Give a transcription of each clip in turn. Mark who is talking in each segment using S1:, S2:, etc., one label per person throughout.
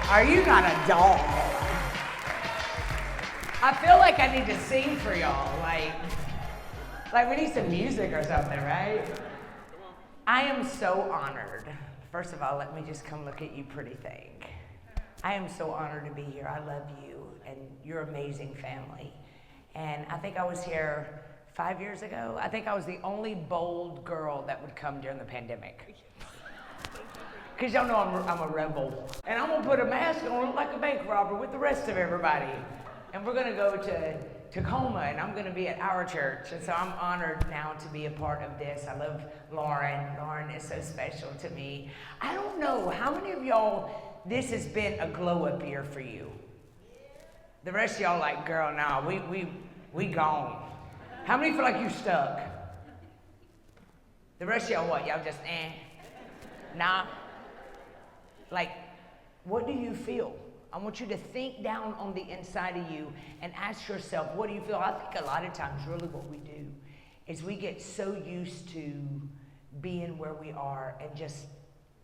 S1: Are you not a dog? I feel like I need to sing for y'all. Like we need some music or something, right? I am so honored. First of all, let me just come look at you, pretty thing. I am so honored to be here. I love you and your amazing family. And I think I was here 5 years ago. I think I was the only bold girl that would come during the pandemic. Because y'all know I'm a rebel. And I'm gonna put a mask on, look like a bank robber with the rest of everybody. And we're gonna go to Tacoma, and I'm gonna be at our church. And so I'm honored now to be a part of this. I love Lauren. Lauren is so special to me. I don't know, how many of y'all, this has been a glow up year for you? The rest of y'all like, girl, nah, we gone. How many feel like you stuck? The rest of y'all what? Y'all just, nah? Like, what do you feel? I want you to think down on the inside of you and ask yourself, what do you feel? I think a lot of times really what we do is we get so used to being where we are and just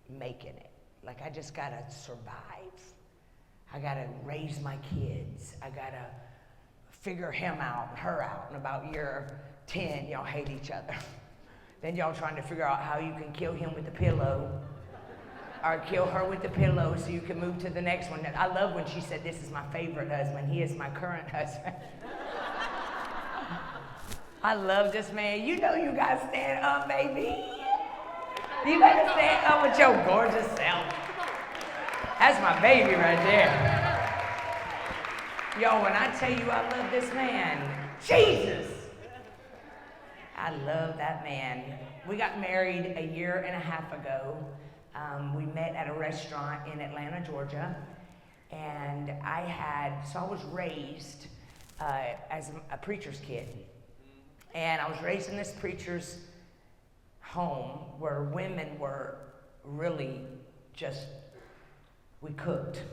S1: making it. Like, I just gotta survive. I gotta raise my kids. I gotta figure him out, her out. And about year 10, y'all hate each other. Then y'all trying to figure out how you can kill him with the pillow or kill her with the pillow so you can move to the next one. I love when she said, this is my favorite husband. He is my current husband. I love this man. You know you gotta stand up, baby. You gotta stand up with your gorgeous self. That's my baby right there. Yo, when I tell you I love this man, Jesus. I love that man. We got married a year and a half ago. We met at a restaurant in Atlanta, Georgia, and I was raised as a preacher's kid. And I was raised in this preacher's home where women were really just, we cooked.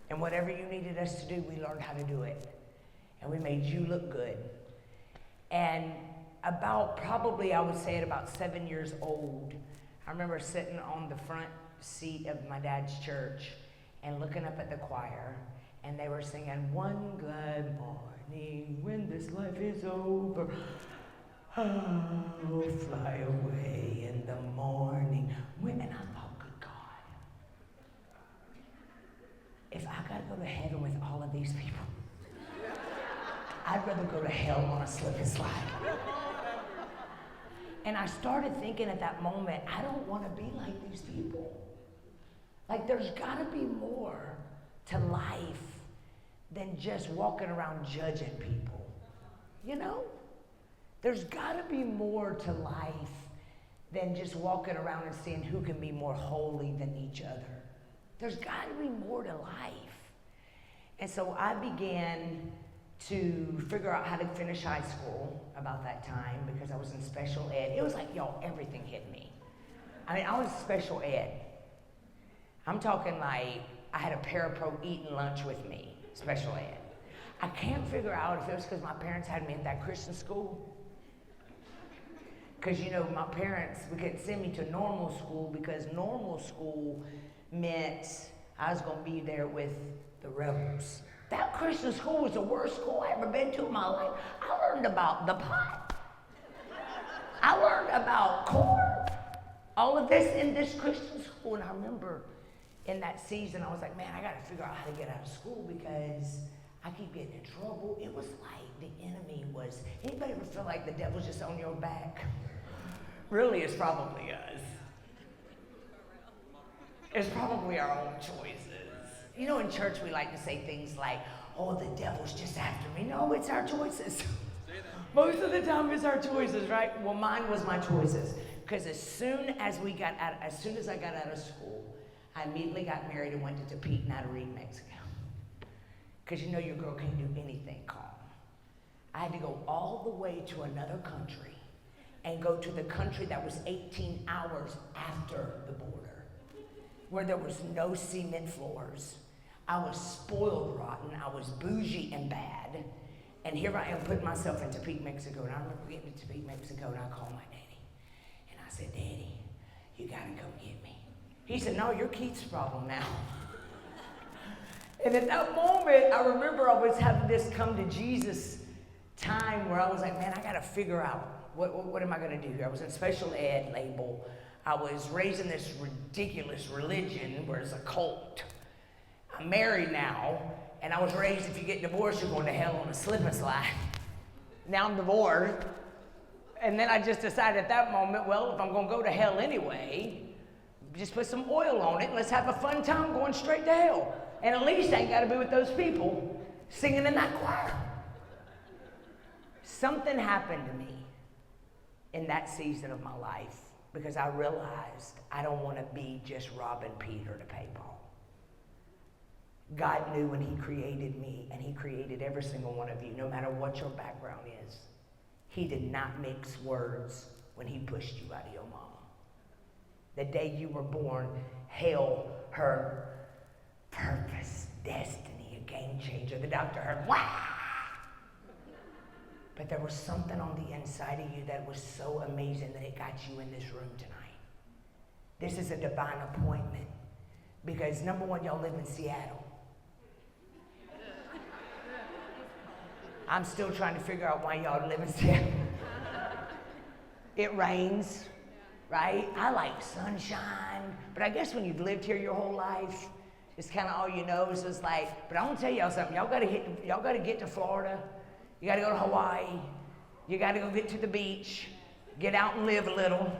S1: And whatever you needed us to do, we learned how to do it. And we made you look good. And about probably, I would say at about 7 years old, I remember sitting on the front seat of my dad's church and looking up at the choir, and they were singing, one glad morning when this life is over, I'll fly away in the morning. And I thought, good God, if I gotta go to heaven with all of these people, I'd rather go to hell on a slip and slide. And I started thinking at that moment, I don't want to be like these people. Like, there's got to be more to life than just walking around judging people. You know? There's got to be more to life than just walking around and seeing who can be more holy than each other. There's got to be more to life. And so I began to figure out how to finish high school about that time because I was in special ed. It was like, y'all, everything hit me. I mean, I was special ed. I'm talking like I had a parapro eating lunch with me, special ed. I can't figure out if it was because my parents had me at that Christian school. Because, you know, my parents, we couldn't send me to normal school because normal school meant I was going to be there with the rebels. That Christian school was the worst school I ever been to in my life. I learned about the pot. I learned about corn. All of this in this Christian school. And I remember in that season, I was like, man, I got to figure out how to get out of school because I keep getting in trouble. It was like the enemy was, anybody ever feel like the devil's just on your back? Really, it's probably us. It's probably our own choices. You know, in church, we like to say things like, oh, the devil's just after me. No, it's our choices. Most of the time, it's our choices, right? Well, mine was my choices. Because as soon as I got out of school, I immediately got married and went to Tepic, Nayarit, Mexico. Because you know your girl can't do anything calm. I had to go all the way to another country and go to the country that was 18 hours after the border, where there was no cement floors. I was spoiled rotten, I was bougie and bad, and here I am putting myself in Tepic, Mexico, and I remember getting to Tepic, Mexico, and I called my daddy, and I said, Daddy, you gotta come get me. He said, no, you're Keith's problem now. And at that moment, I remember I was having this come to Jesus time where I was like, man, I got to figure out what am I going to do here? I was in special ed label. I was raised in this ridiculous religion where it's a cult. I'm married now, and I was raised if you get divorced, you're going to hell on a slip and slide. Now I'm divorced. And then I just decided at that moment, well, if I'm going to go to hell anyway, just put some oil on it and let's have a fun time going straight to hell. And at least I ain't got to be with those people singing in that choir. Something happened to me in that season of my life because I realized I don't want to be just robbing Peter to pay Paul. God knew when he created me, and he created every single one of you, no matter what your background is. He did not mix words when he pushed you out of your mom. The day you were born, hell, her purpose, destiny, a game changer. The doctor heard, wah! But there was something on the inside of you that was so amazing that it got you in this room tonight. This is a divine appointment. Because number one, y'all live in Seattle. I'm still trying to figure out why y'all live in Seattle. It rains, right? I like sunshine. But I guess when you've lived here your whole life, it's kind of all you know. So it's like, but I want to tell y'all something. Y'all got to get to Florida. You got to go to Hawaii. You got to go get to the beach. Get out and live a little.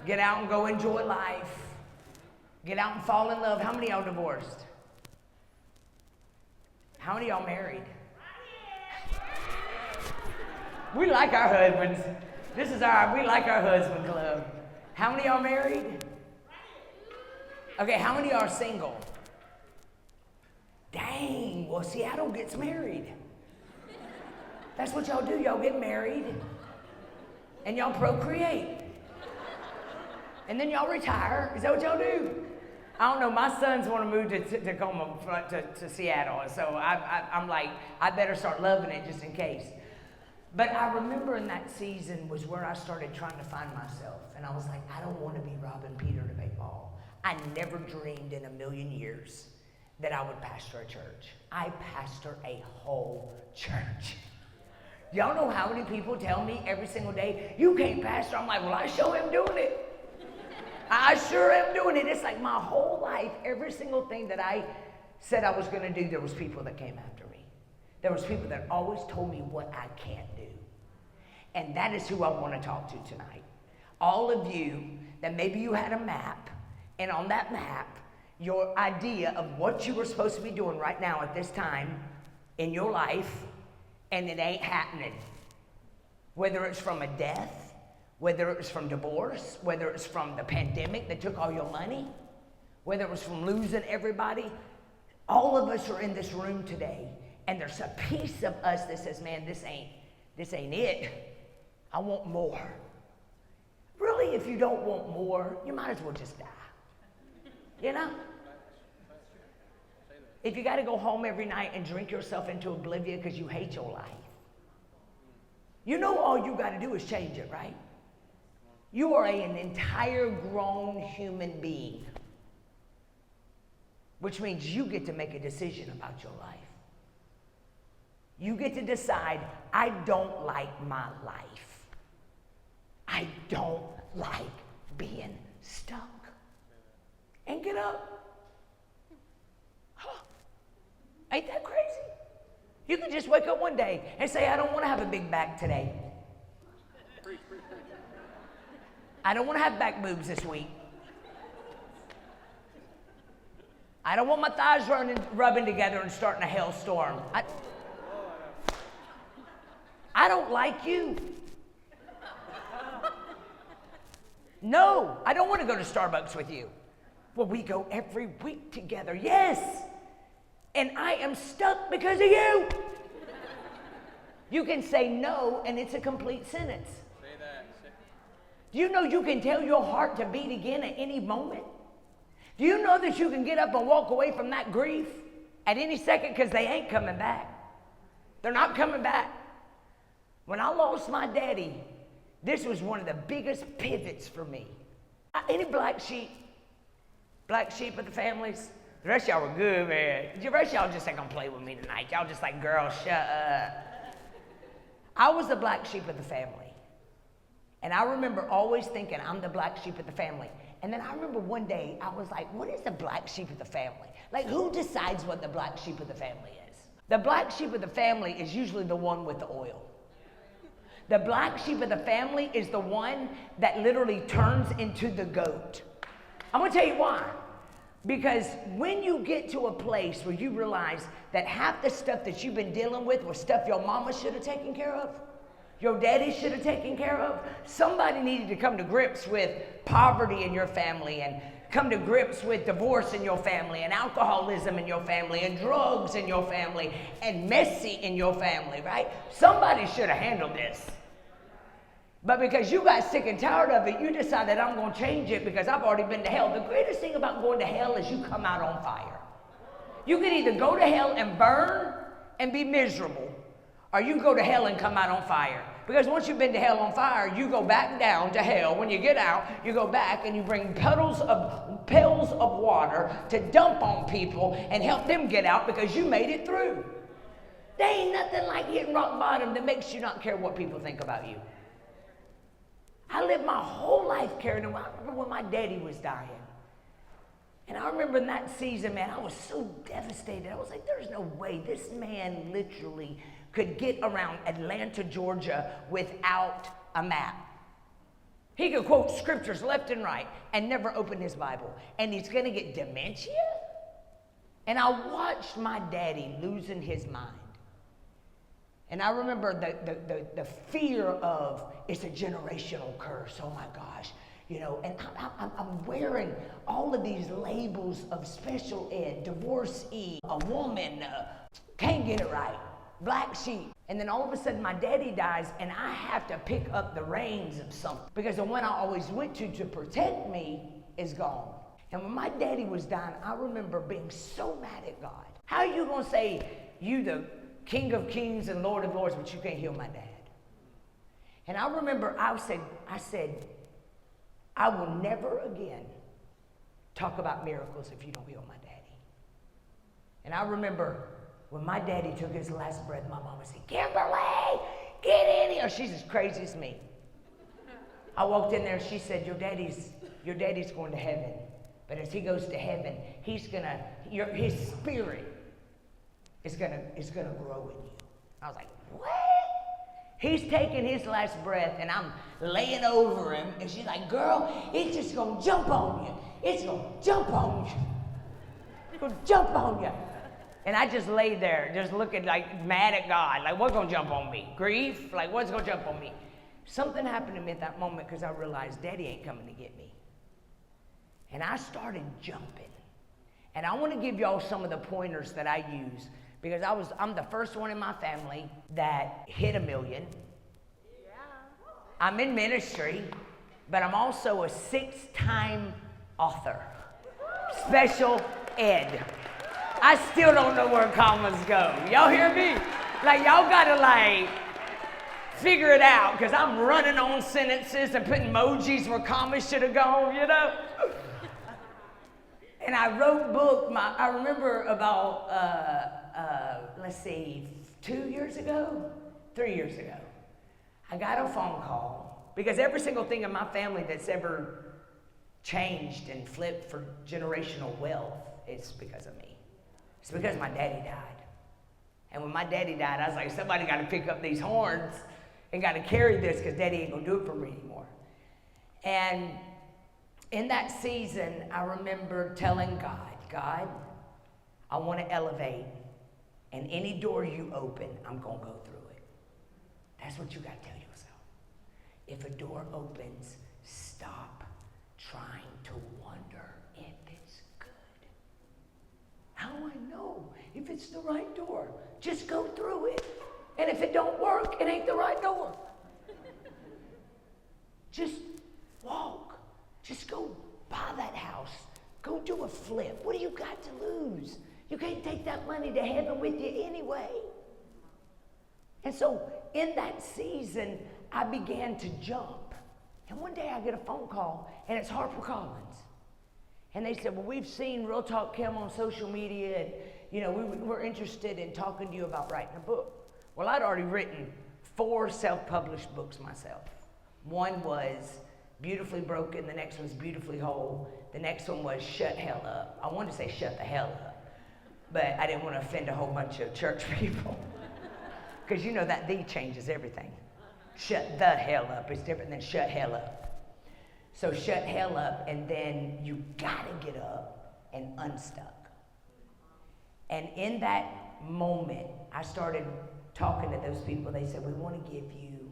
S1: Get out and go enjoy life. Get out and fall in love. How many of y'all divorced? How many of y'all married? We like our husbands. We like our husband club. How many of y'all married? Okay, how many of y'all are single? Dang, well, Seattle gets married. That's what y'all do. Y'all get married and y'all procreate. And then y'all retire. Is that what y'all do? I don't know. My sons want to move to Tacoma, to Seattle. So I'm like, I better start loving it just in case. But I remember in that season was where I started trying to find myself. And I was like, I don't want to be robbing Peter to pay Paul. I never dreamed in a million years that I would pastor a church. I pastor a whole church. Y'all know how many people tell me every single day, you can't pastor. I'm like, well, I sure am doing it. I sure am doing it. It's like my whole life, every single thing that I said I was going to do, there was people that came after me. There was people that always told me what I can't do. And that is who I want to talk to tonight. All of you that maybe you had a map, and on that map, your idea of what you were supposed to be doing right now at this time in your life, and it ain't happening. Whether it's from a death, whether it's from divorce, whether it's from the pandemic that took all your money, whether it was from losing everybody, all of us are in this room today, and there's a piece of us that says, man, this ain't it. I want more. Really, if you don't want more, you might as well just die. You know? If you got to go home every night and drink yourself into oblivion because you hate your life, you know all you got to do is change it, right? You are an entire grown human being, which means you get to make a decision about your life. You get to decide, I don't like my life. I don't like being stuck. And get up. Huh. Ain't that crazy? You can just wake up one day and say, I don't want to have a big back today. I don't want to have back boobs this week. I don't want my thighs rubbing together and starting a hailstorm. I don't like you. No, I don't want to go to Starbucks with you. Well, we go every week together. Yes. And I am stuck because of you. You can say no, and it's a complete sentence. Say that. Do you know you can tell your heart to beat again at any moment? Do you know that you can get up and walk away from that grief at any second because they ain't coming back? They're not coming back. When I lost my daddy, this was one of the biggest pivots for me. Any black sheep? Black sheep of the families. The rest of y'all were good, man. The rest of y'all just ain't gonna play with me tonight. Y'all just like, girl, shut up. I was the black sheep of the family. And I remember always thinking I'm the black sheep of the family. And then I remember one day I was like, what is the black sheep of the family? Like, who decides what the black sheep of the family is? The black sheep of the family is usually the one with the oil. The black sheep of the family is the one that literally turns into the goat. I'm gonna tell you why. Because when you get to a place where you realize that half the stuff that you've been dealing with was stuff your mama should have taken care of, your daddy should have taken care of, somebody needed to come to grips with poverty in your family and come to grips with divorce in your family and alcoholism in your family and drugs in your family and messy in your family, right? Somebody should have handled this. But because you got sick and tired of it, you decided I'm going to change it because I've already been to hell. The greatest thing about going to hell is you come out on fire. You can either go to hell and burn and be miserable, or you go to hell and come out on fire. Because once you've been to hell on fire, you go back down to hell. When you get out, you go back and you bring pails of water to dump on people and help them get out because you made it through. There ain't nothing like hitting rock bottom that makes you not care what people think about you. I lived my whole life carrying them. I remember when my daddy was dying. And I remember in that season, man, I was so devastated. I was like, there's no way this man literally could get around Atlanta, Georgia without a map. He could quote scriptures left and right and never open his Bible. And he's going to get dementia? And I watched my daddy losing his mind. And I remember the fear of, it's a generational curse, oh my gosh. You know, and I'm wearing all of these labels of special ed, divorcee, a woman, can't get it right, black sheep. And then all of a sudden my daddy dies and I have to pick up the reins of something because the one I always went to protect me is gone. And when my daddy was dying, I remember being so mad at God. How are you gonna say you the King of Kings and Lord of Lords, but you can't heal my dad? And I remember I said, I will never again talk about miracles if you don't heal my daddy. And I remember when my daddy took his last breath, my mama said, Kimberly, get in here. She's as crazy as me. I walked in there and she said, your daddy's going to heaven. But as he goes to heaven, his spirit is gonna grow in you. I was like, what? He's taking his last breath and I'm laying over him and she's like, girl, it's just gonna jump on you. It's gonna jump on you. It's gonna jump on you. And I just lay there, just looking like mad at God. Like, what's gonna jump on me? Grief? Like, what's gonna jump on me? Something happened to me at that moment because I realized Daddy ain't coming to get me. And I started jumping. And I wanna give y'all some of the pointers that I use because I'm the first one in my family that hit 1 million. Yeah. I'm in ministry, but I'm also a 6-time author. Special ed. I still don't know where commas go. Y'all hear me? Like, y'all gotta figure it out because I'm running on sentences and putting emojis where commas should have gone, you know? And I wrote book, I remember about, 3 years ago, I got a phone call because every single thing in my family that's ever changed and flipped for generational wealth, it's because of me. It's because my daddy died. And when my daddy died, I was like, somebody got to pick up these horns and got to carry this because daddy ain't going to do it for me anymore. And in that season, I remember telling God, I want to elevate, and any door you open, I'm going to go through it. That's what you got to tell yourself. If a door opens, stop trying to wonder if it's good. How do I know if it's the right door? Just go through it. And if it don't work, it ain't the right door. Just walk. Just go buy that house. Go do a flip. What do you got to lose? You can't take that money to heaven with you anyway. And so in that season, I began to jump. And one day I get a phone call, and it's HarperCollins. And they said, well, we've seen Real Talk Kim on social media, and we're interested in talking to you about writing a book. Well, I'd already written 4 self-published books myself. One was Beautifully Broken, the next one's Beautifully Whole, the next one was Shut Hell Up. I wanted to say Shut the Hell Up, but I didn't want to offend a whole bunch of church people. Because that the changes everything. Shut the hell up is different than shut hell up. So shut hell up, and then you gotta get up and unstuck. And in that moment, I started talking to those people. They said, we want to give you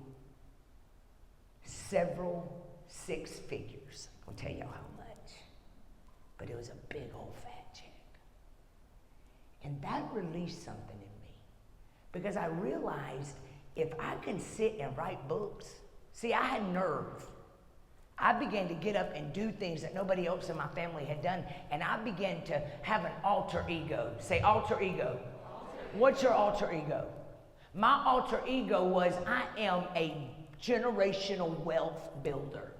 S1: several 6 figures. I'll tell you how much. But it was a big old fat check. And that released something in me. Because I realized if I can sit and write books, see, I had nerve. I began to get up and do things that nobody else in my family had done, and I began to have an alter ego. Say alter ego. What's your alter ego? My alter ego was I am a generational wealth builder.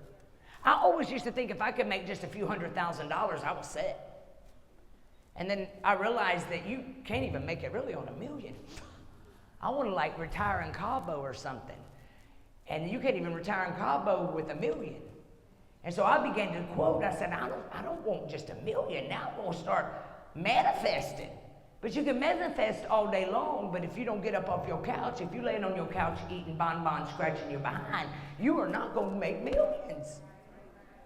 S1: I always used to think if I could make just a few $100,000, I was set. And then I realized that you can't even make it really on $1 million. I want to retire in Cabo or something. And you can't even retire in Cabo with $1 million. And so I began to quote, I said, I don't want just $1 million. Now I'm going to start manifesting. But you can manifest all day long, but if you don't get up off your couch, if you're laying on your couch eating bonbons, scratching your behind, you are not going to make millions.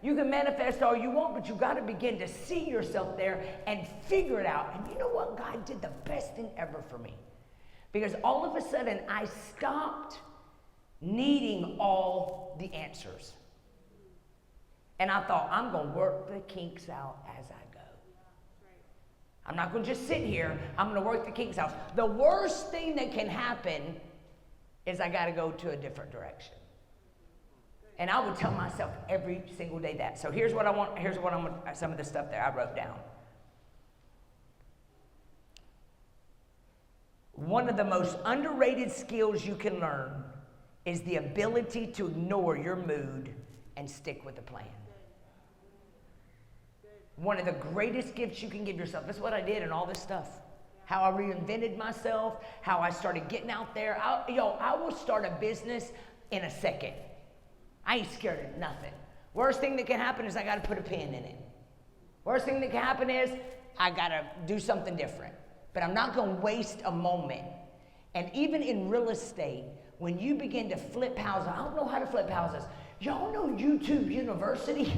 S1: You can manifest all you want, but you got to begin to see yourself there and figure it out. And you know what? God did the best thing ever for me. Because all of a sudden, I stopped needing all the answers. And I thought, I'm going to work the kinks out as I go. I'm not going to just sit here. I'm going to work the kinks out. The worst thing that can happen is I got to go to a different direction. And I would tell myself every single day that. So here's what I want. Some of the stuff that I wrote down. One of the most underrated skills you can learn is the ability to ignore your mood and stick with the plan. One of the greatest gifts you can give yourself. That's what I did in all this stuff. How I reinvented myself, how I started getting out there. I will start a business in a second. I ain't scared of nothing. Worst thing that can happen is I got to put a pin in it. Worst thing that can happen is I got to do something different. But I'm not going to waste a moment. And even in real estate, when you begin to flip houses, I don't know how to flip houses. Y'all know YouTube University?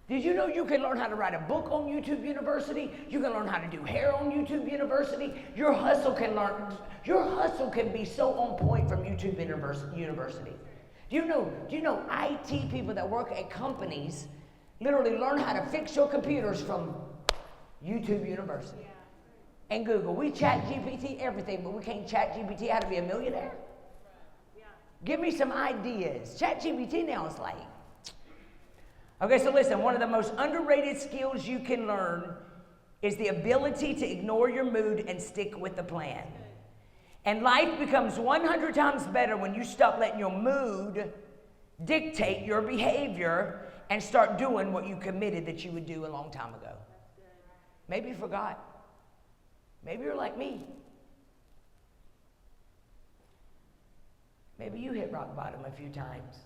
S1: Did you know you can learn how to write a book on YouTube University? You can learn how to do hair on YouTube University. Your hustle can be so on point from YouTube University. Do you know IT people that work at companies literally learn how to fix your computers from YouTube University and Google? We chat GPT everything, but we can't chat GPT how to be a millionaire. Give me some ideas. Chat GPT now is like, okay, so listen, one of the most underrated skills you can learn is the ability to ignore your mood and stick with the plan. And life becomes 100 times better when you stop letting your mood dictate your behavior and start doing what you committed that you would do a long time ago. Maybe you forgot. Maybe you're like me. Maybe you hit rock bottom a few times.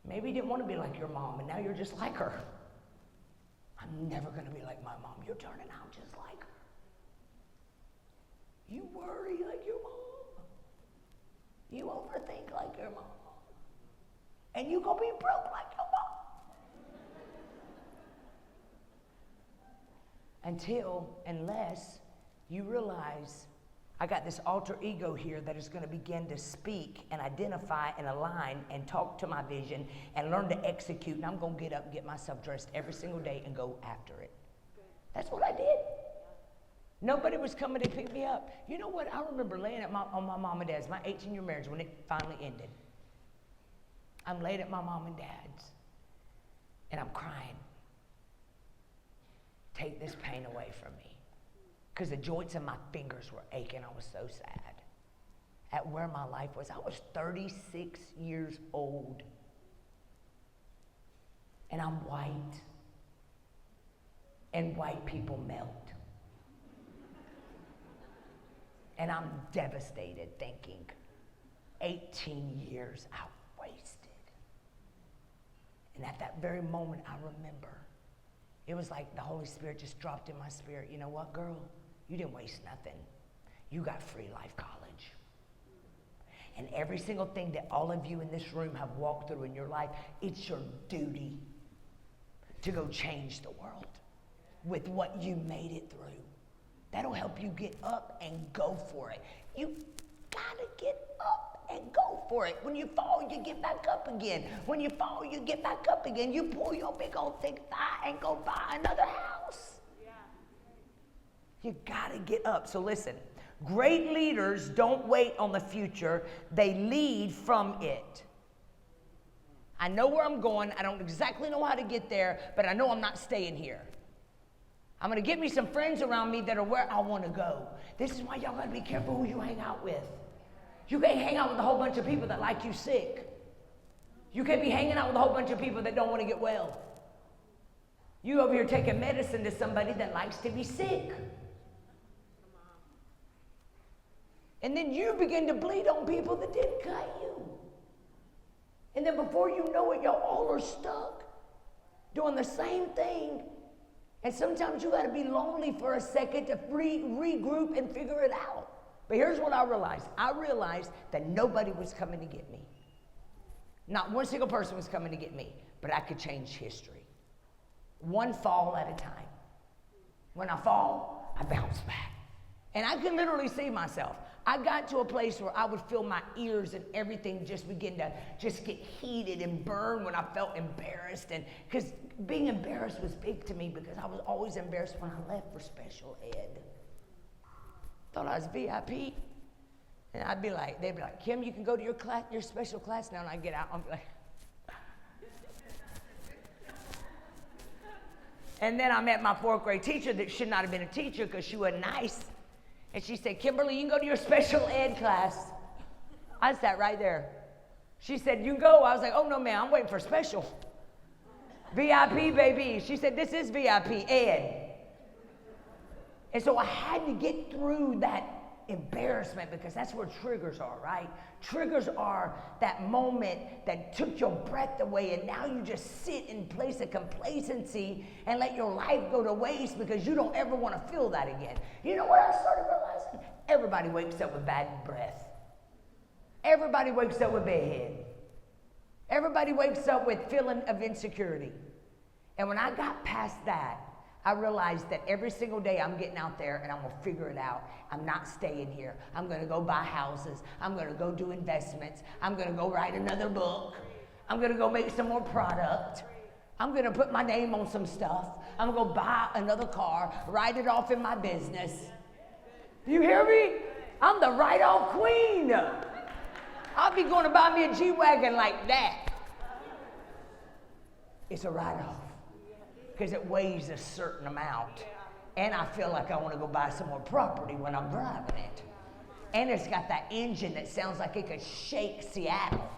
S1: Maybe you didn't want to be like your mom, and now you're just like her. I'm never going to be like my mom. You're turning out just like her. You worry like your mom. You overthink like your mom. And you're going to be broke like your mom. Unless you realize I got this alter ego here that is going to begin to speak and identify and align and talk to my vision and learn to execute. And I'm going to get up and get myself dressed every single day and go after it. That's what I did. Nobody was coming to pick me up. You know what? I remember laying on my mom and dad's, my 18-year marriage when it finally ended. I'm laying at my mom and dad's and I'm crying. Take this pain away from me. Because the joints in my fingers were aching. I was so sad at where my life was. I was 36 years old. And I'm white. And white people melt. And I'm devastated thinking, 18 years I wasted. And at that very moment, I remember, it was like the Holy Spirit just dropped in my spirit. You know what, girl? You didn't waste nothing. You got free life college. And every single thing that all of you in this room have walked through in your life, it's your duty to go change the world with what you made it through. That'll help you get up and go for it. You gotta get up and go for it. When you fall, you get back up again. When you fall, you get back up again. You pull your big old thick thigh and go buy another house. Yeah. You gotta get up. So listen, great leaders don't wait on the future. They lead from it. I know where I'm going. I don't exactly know how to get there, but I know I'm not staying here. I'm going to get me some friends around me that are where I want to go. This is why y'all got to be careful who you hang out with. You can't hang out with a whole bunch of people that like you sick. You can't be hanging out with a whole bunch of people that don't want to get well. You over here taking medicine to somebody that likes to be sick. And then you begin to bleed on people that didn't cut you. And then before you know it, y'all all are stuck doing the same thing. And sometimes you got to be lonely for a second to regroup and figure it out. But here's what I realized. I realized that nobody was coming to get me. Not one single person was coming to get me. But I could change history. One fall at a time. When I fall, I bounce back. And I could literally see myself. I got to a place where I would feel my ears and everything just begin to just get heated and burn when I felt embarrassed. And because being embarrassed was big to me because I was always embarrassed when I left for special ed. Thought I was VIP. And I'd be like, they'd be like, Kim, you can go to your class, your special class now. And I'd get out, I'd be like, and then I met my fourth grade teacher that should not have been a teacher because she wasn't nice. And she said, Kimberly, you can go to your special ed class. I sat right there. She said, you can go. I was like, oh, no, man, I'm waiting for special. VIP, baby. She said, this is VIP, ed. And so I had to get through that embarrassment because that's where triggers are, right? Triggers are that moment that took your breath away and now you just sit in place of complacency and let your life go to waste because you don't ever want to feel that again. You know what I started realizing? Everybody wakes up with bad breath. Everybody wakes up with bad head. Everybody wakes up with feeling of insecurity. And when I got past that, I realized that every single day I'm getting out there and I'm going to figure it out. I'm not staying here. I'm going to go buy houses. I'm going to go do investments. I'm going to go write another book. I'm going to go make some more product. I'm going to put my name on some stuff. I'm going to go buy another car, write it off in my business. You hear me? I'm the write-off queen. I'll be going to buy me a G-Wagon like that. It's a write-off. Because it weighs a certain amount. And I feel like I want to go buy some more property when I'm driving it. And it's got that engine that sounds like it could shake Seattle.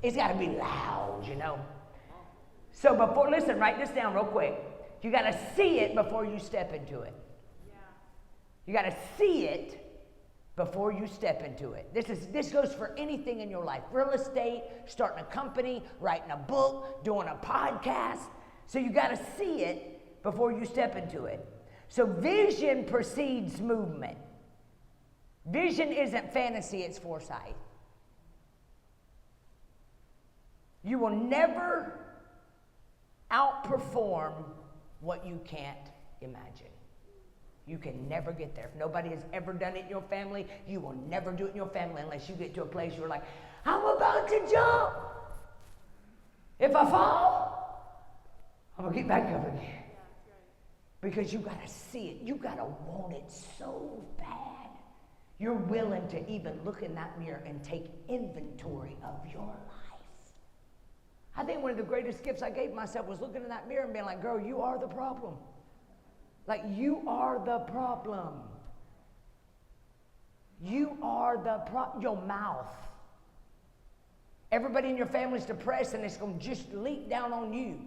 S1: It's got to be loud, you know. So before, listen, write this down real quick. You got to see it before you step into it. You got to see it before you step into it. This goes for anything in your life. Real estate, starting a company, writing a book, doing a podcast. So you got to see it before you step into it. So vision precedes movement. Vision isn't fantasy, it's foresight. You will never outperform what you can't imagine. You can never get there. If nobody has ever done it in your family, you will never do it in your family unless you get to a place where you're like, I'm about to jump. If I fall, I'm going to get back up again. Because you got to see it. You got to want it so bad. You're willing to even look in that mirror and take inventory of your life. I think one of the greatest gifts I gave myself was looking in that mirror and being like, girl, you are the problem. Like, you are the problem. You are the problem. Your mouth. Everybody in your family's depressed and it's going to just leak down on you.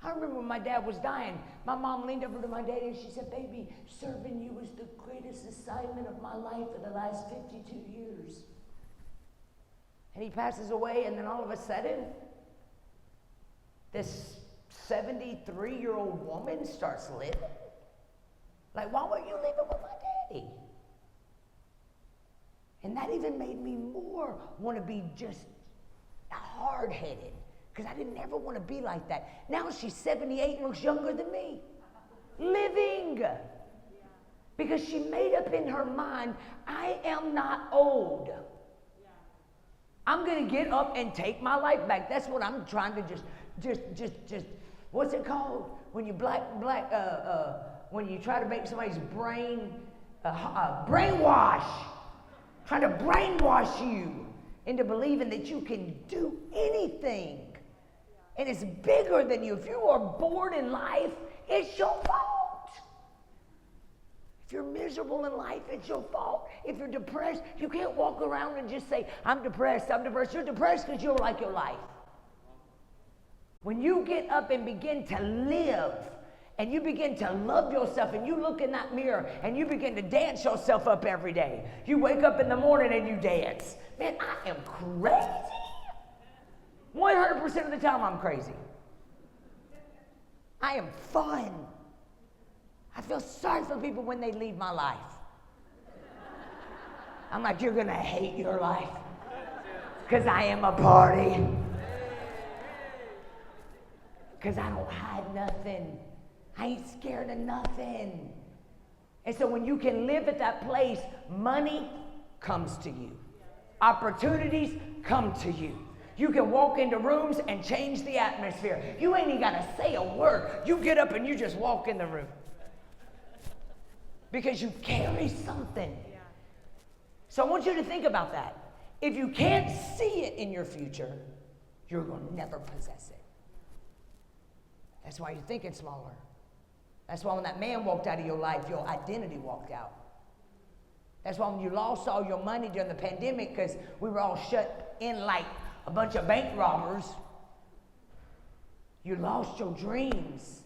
S1: I remember when my dad was dying, my mom leaned over to my daddy and she said, baby, serving you was the greatest assignment of my life for the last 52 years. And he passes away, and then all of a sudden, this 73-year-old woman starts living. Like, why weren't you living with my daddy? And that even made me more want to be just hard-headed, because I didn't ever want to be like that. Now she's 78 and looks younger than me. Living. Because she made up in her mind, I am not old. I'm going to get up and take my life back. That's what I'm trying to just, what's it called? When you when you try to make somebody's brain, brainwash. Trying to brainwash you into believing that you can do anything. And it's bigger than you. If you are bored in life, it's your fault. If you're miserable in life, it's your fault. If you're depressed, you can't walk around and just say, I'm depressed, I'm depressed. You're depressed because you don't like your life. When you get up and begin to live, and you begin to love yourself, and you look in that mirror, and you begin to dance yourself up every day. You wake up in the morning and you dance. Man, I am crazy. 100% of the time I'm crazy. I am fun. I feel sorry for people when they leave my life. I'm like, you're gonna hate your life, because I am a party. Because I don't hide nothing. I ain't scared of nothing. And so when you can live at that place, money comes to you. Opportunities come to you. You can walk into rooms and change the atmosphere. You ain't even got to say a word. You get up and you just walk in the room. Because you carry something. So I want you to think about that. If you can't see it in your future, you're going to never possess it. That's why you're thinking smaller. That's why when that man walked out of your life, your identity walked out. That's why when you lost all your money during the pandemic, because we were all shut in like a bunch of bank robbers, you lost your dreams.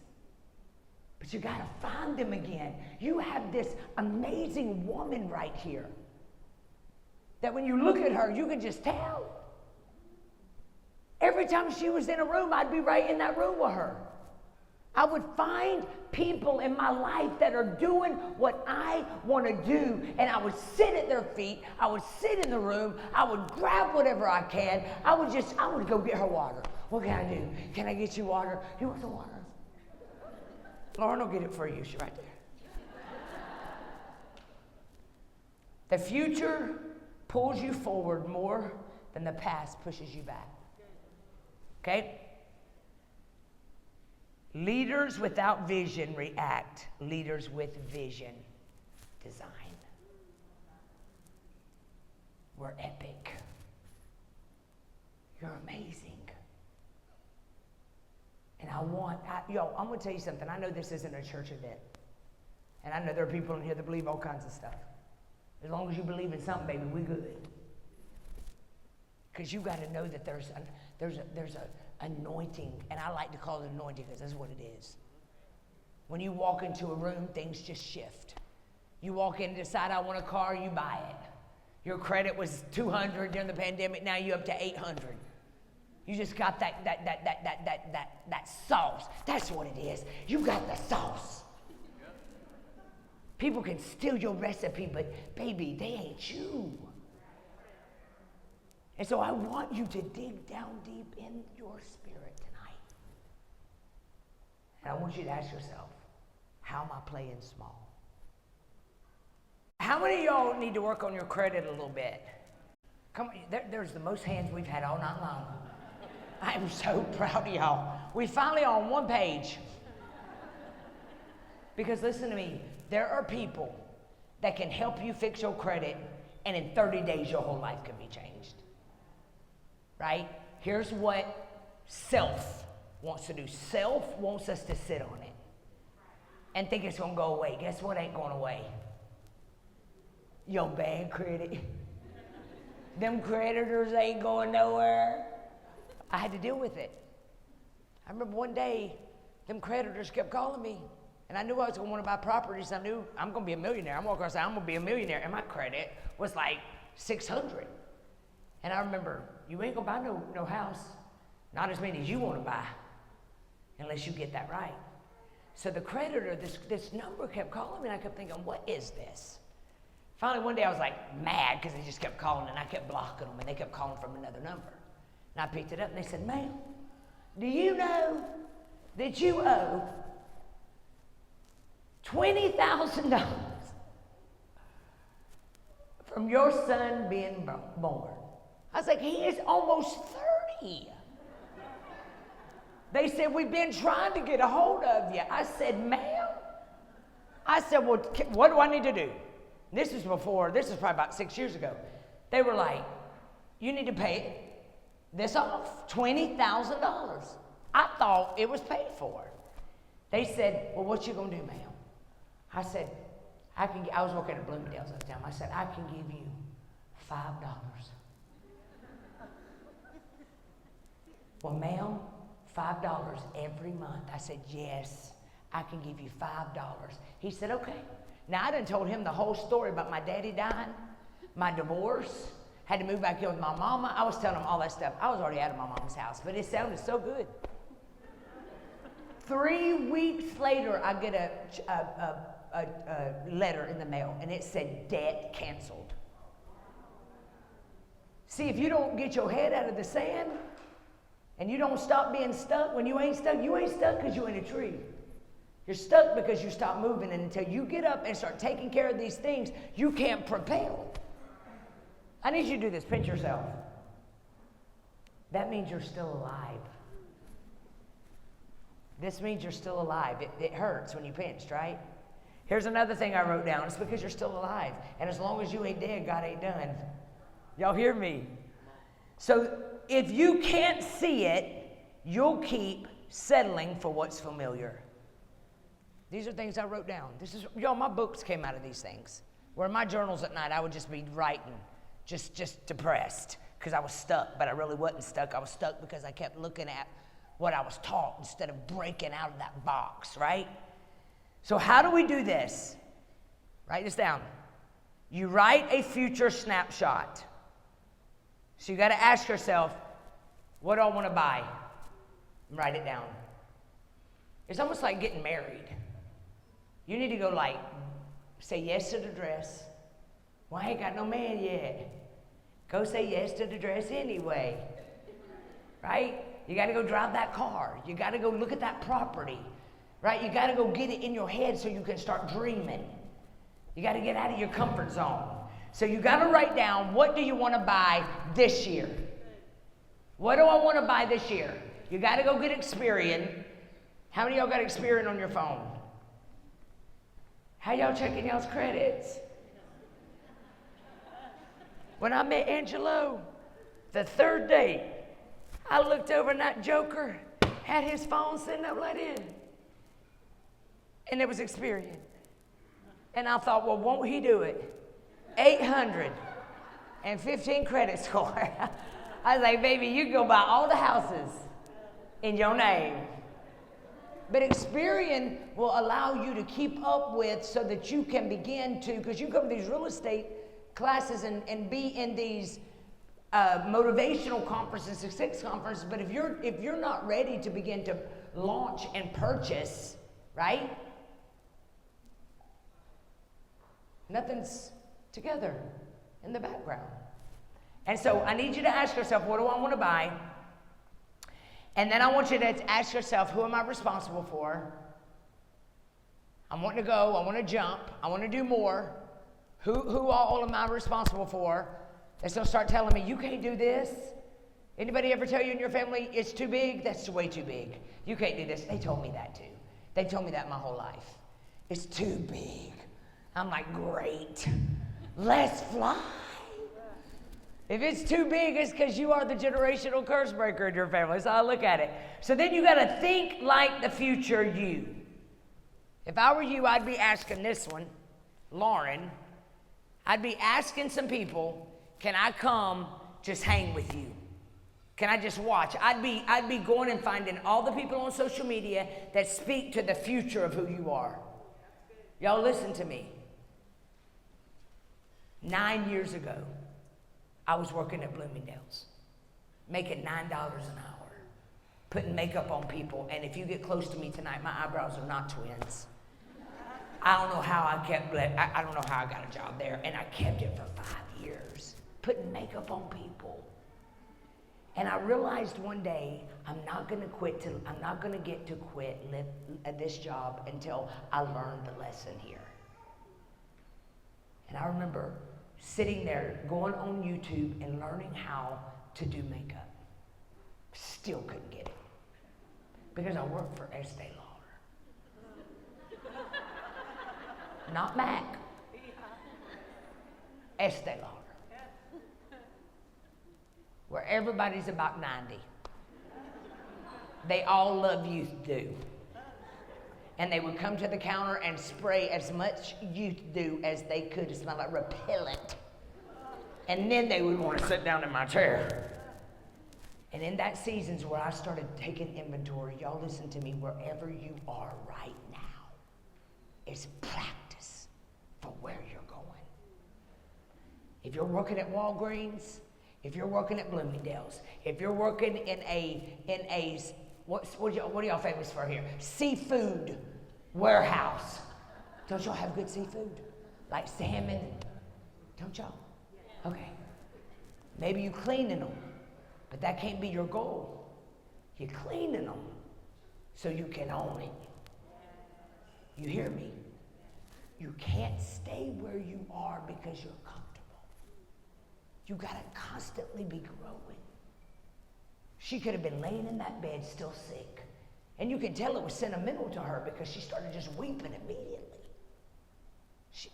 S1: But you got to find them again. You have this amazing woman right here that when you look at her, you can just tell. Every time she was in a room, I'd be right in that room with her. I would find people in my life that are doing what I want to do, and I would sit at their feet. I would sit in the room. I would grab whatever I can. I would go get her water. What can I do? Can I get you water? You want some water? Lauren will get it for you. She's right there. The future pulls you forward more than the past pushes you back. Okay? Leaders without vision react. Leaders with vision design. We're epic. You're amazing. And I'm going to tell you something. I know this isn't a church event. And I know there are people in here that believe all kinds of stuff. As long as you believe in something, baby, we good. Because you got to know that there's a anointing, and I like to call it anointing because that's what it is. When you walk into a room, things just shift. You walk in and decide, I want a car, you buy it. Your credit was 200 during the pandemic, now you're up to 800. You just got that sauce. That's what it is. You got the sauce. People can steal your recipe, but baby, they ain't you. And so I want you to dig down deep in your spirit tonight. And I want you to ask yourself, how am I playing small? How many of y'all need to work on your credit a little bit? Come on, there's the most hands we've had all night long. I am so proud of y'all. We finally on one page. Because listen to me, there are people that can help you fix your credit, and in 30 days your whole life can be changed. Right? Here's what self wants to do. Self wants us to sit on it and think it's going to go away. Guess what ain't going away? Your bad credit. Them creditors ain't going nowhere. I had to deal with it. I remember one day, them creditors kept calling me, and I knew I was going to want to buy properties. I knew I'm going to be a millionaire. I'm walking around saying I'm going to be a millionaire, and my credit was like 600. And I remember, you ain't going to buy no house, not as many as you want to buy, unless you get that right. So the creditor, this number kept calling me, and I kept thinking, what is this? Finally, one day I was like mad because they just kept calling, and I kept blocking them, and they kept calling from another number. And I picked it up, and they said, ma'am, do you know that you owe $20,000 from your son being born? I was like, he is almost 30. They said, we've been trying to get a hold of you. I said, ma'am? I said, well, what do I need to do? This is probably about 6 years ago. They were like, you need to pay this off, $20,000. I thought it was paid for. They said, well, what you gonna do, ma'am? I said, I was working at Bloomingdale's at the time. I said, I can give you $5. Well, ma'am, $5 every month. I said, yes, I can give you $5. He said, okay. Now, I done told him the whole story about my daddy dying, my divorce, had to move back in with my mama. I was telling him all that stuff. I was already out of my mama's house, but it sounded so good. 3 weeks later, I get a letter in the mail, and it said, debt canceled. See, if you don't get your head out of the sand, and you don't stop being stuck, when you ain't stuck because you in a tree. You're stuck because you stop moving, and until you get up and start taking care of these things, you can't propel. I need you to do this. Pinch yourself. That means you're still alive. This means you're still alive. It hurts when you pinched, right? Here's another thing I wrote down. It's because you're still alive. And as long as you ain't dead, God ain't done. Y'all hear me? So if you can't see it, you'll keep settling for what's familiar. These are things I wrote down. Y'all, my books came out of these things. Where in my journals at night, I would just be writing, just depressed, because I was stuck, but I really wasn't stuck. I was stuck because I kept looking at what I was taught instead of breaking out of that box, right? So how do we do this? Write this down. You write a future snapshot. So you got to ask yourself, what do I want to buy? And write it down. It's almost like getting married. You need to go say yes to the dress. Well, I ain't got no man yet. Go say yes to the dress anyway. Right? You got to go drive that car. You got to go look at that property. Right? You got to go get it in your head so you can start dreaming. You got to get out of your comfort zone. So you got to write down, what do you want to buy this year? What do I want to buy this year? You got to go get Experian. How many of y'all got Experian on your phone? How y'all checking y'all's credits? When I met Angelo, the third day, I looked over and that joker had his phone sitting up like this. And it was Experian. And I thought, well, won't he do it? 815 credit score. I was like, baby, you can go buy all the houses in your name. But Experian will allow you to keep up with so that you can begin to, because you come to these real estate classes and be in these motivational conferences, success conferences, but if you're not ready to begin to launch and purchase, right? Nothing's together in the background. And so I need you to ask yourself, what do I want to buy? And then I want you to ask yourself, who am I responsible for? I want to go, I want to jump, I want to do more. Who all am I responsible for? It's going to start telling me, you can't do this. Anybody ever tell you in your family, it's too big? That's way too big. You can't do this. They told me that too. They told me that my whole life. It's too big. I'm like, great. Let's fly. If it's too big, it's because you are the generational curse breaker in your family. So I look at it. So then you got to think like the future you. If I were you, I'd be asking this one, Lauren. I'd be asking some people, Can I come just hang with you? Can I just watch? I'd be going and finding all the people on social media that speak to the future of who you are. Y'all listen to me. 9 years ago, I was working at Bloomingdale's, making $9 an hour, putting makeup on people. And if you get close to me tonight, my eyebrows are not twins. I don't know how I don't know how I got a job there, and I kept it for 5 years, putting makeup on people. And I realized one day, I'm not gonna get to quit at this job until I learn the lesson here. And I remember sitting there, going on YouTube and learning how to do makeup. Still couldn't get it. Because I worked for Estee Lauder. Not Mac. Estee Lauder. Where everybody's about 90. They all love youth do. And they would come to the counter and spray as much youth do as they could to smell like repellent. And then they would want to sit down in my chair. And in that season's where I started taking inventory, y'all listen to me, wherever you are right now, it's practice for where you're going. If you're working at Walgreens, if you're working at Bloomingdale's, if you're working in a what are y'all famous for here? Seafood warehouse. Don't y'all have good seafood? Like salmon? Don't y'all? Okay. Maybe you cleaning them, but that can't be your goal. You're cleaning them so you can own it. You hear me? You can't stay where you are because you're comfortable. You gotta constantly be growing. She could have been laying in that bed still sick. And you can tell it was sentimental to her because she started just weeping immediately.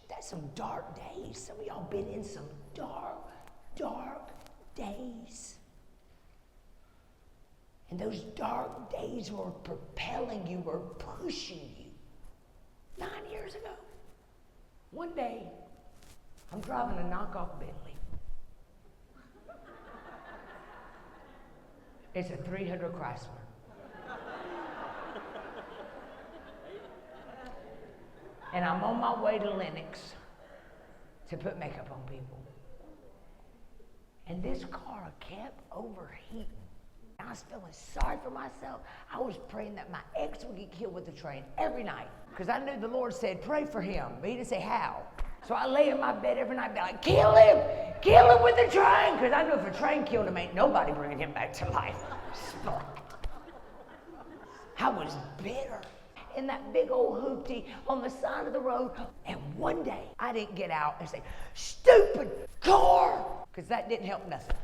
S1: That's some dark days. Some of y'all been in some dark, dark days. And those dark days were propelling you, were pushing you. 9 years ago, one day, I'm driving a knockoff Bentley. It's a 300 Chrysler. And I'm on my way to Lenox to put makeup on people. And this car kept overheating. I was feeling sorry for myself. I was praying that my ex would get killed with the train every night. Because I knew the Lord said, pray for him. But he didn't say how. So I lay in my bed every night and be like, kill him with the train. Because I knew if a train killed him, ain't nobody bringing him back to life. I was bitter in that big old hoopty on the side of the road. And one day, I didn't get out and say, stupid car, because that didn't help nothing.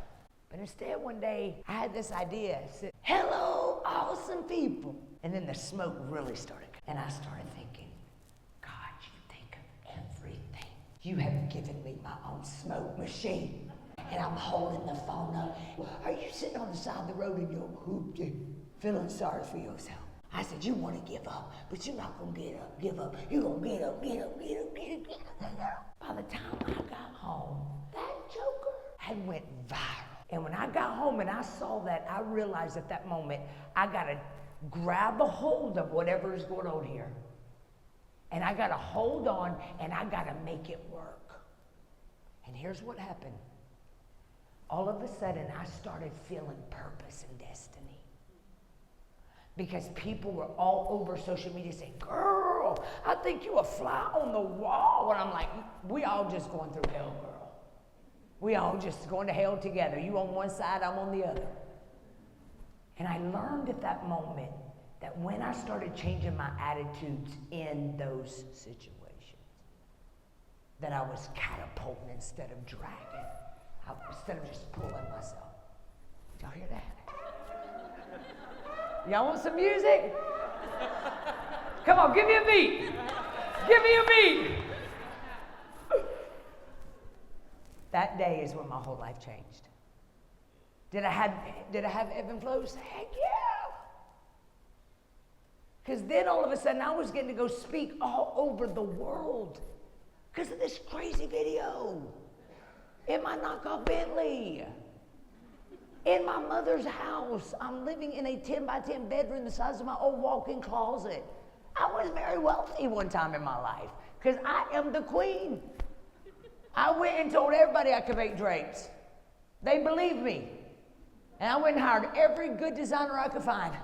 S1: But instead, one day, I had this idea. I said, hello, awesome people. And then the smoke really started. And I started thinking, God, you think of everything. You have given me my own smoke machine. And I'm holding the phone up. Are you sitting on the side of the road in your hoopty, feeling sorry for yourself? I said, you want to give up, but you're not going to give up. You're going to get up. By the time I got home, that joker had went viral. And when I got home and I saw that, I realized at that moment, I got to grab a hold of whatever is going on here. And I got to hold on and I got to make it work. And here's what happened. All of a sudden, I started feeling purpose and destiny. Because people were all over social media saying, girl, I think you a fly on the wall. And I'm like, we all just going through hell, girl. We all just going to hell together. You on one side, I'm on the other. And I learned at that moment that when I started changing my attitudes in those situations, that I was catapulting instead of dragging, instead of just pulling myself. Did y'all hear that? Y'all want some music? Come on, give me a beat. Give me a beat. That day is when my whole life changed. Did I have ebb and flows? Heck yeah. Because then all of a sudden I was getting to go speak all over the world because of this crazy video. in my knockoff Bentley. In my mother's house, I'm living in a 10 by 10 bedroom the size of my old walk-in closet. I was very wealthy one time in my life because I am the queen. I went and told everybody I could make drapes. They believed me. And I went and hired every good designer I could find